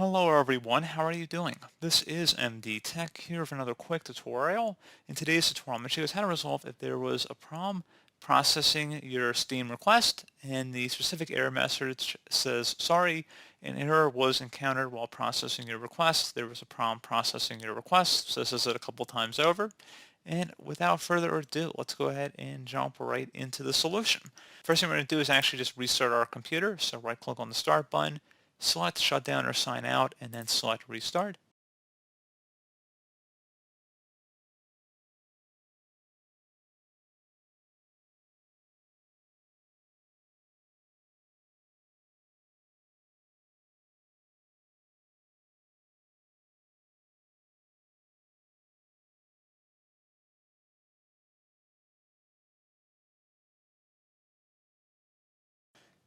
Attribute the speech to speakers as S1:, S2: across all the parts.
S1: Hello everyone, how are you doing? This is MD Tech here with another quick tutorial. In today's tutorial, I'm going to show you guys how to resolve if there was a problem processing your Steam request and the specific error message says, sorry, an error was encountered while processing your request. There was a problem processing your request. So this says it a couple times over. And without further ado, let's go ahead and jump right into the solution. First thing we're going to do is actually just restart our computer. So right click on the start button, select shutdown or sign out, and then select restart.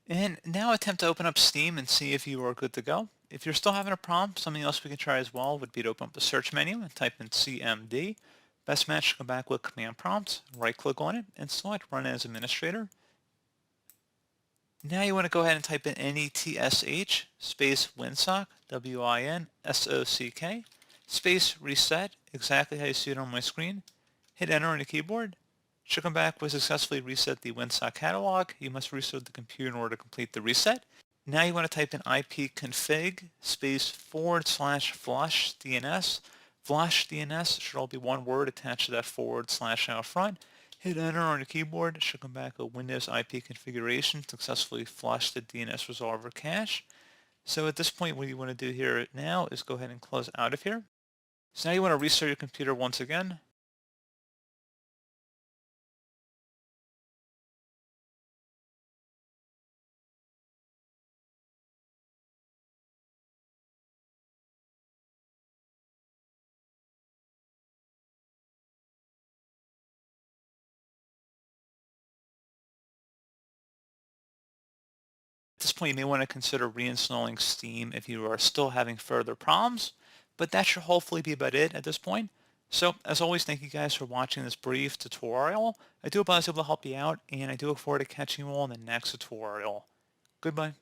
S1: And now attempt to open up Steam and see if you are good to go. If you're still having a problem, something else we can try as well would be to open up the search menu and type in CMD. Best match to come back with command prompt, right click on it and select run as administrator. Now you want to go ahead and type in NETSH space winsock, WINSOCK, space reset, exactly how you see it on my screen. Hit enter on the keyboard. Should come back with successfully reset the WinSock catalog. You must restart the computer in order to complete the reset. Now you want to type in ipconfig space /flush DNS. Flush DNS should all be one word attached to that / out front. Hit enter on your keyboard. It should come back with Windows IP configuration. Successfully flush the DNS resolver cache. So at this point, what you want to do here now is go ahead and close out of here. So now you want to restart your computer once again. At this point, you may want to consider reinstalling Steam if you are still having further problems, but that should hopefully be about it at this point. So, as always, thank you guys for watching this brief tutorial. I do hope I was able to help you out, and I do look forward to catching you all in the next tutorial. Goodbye.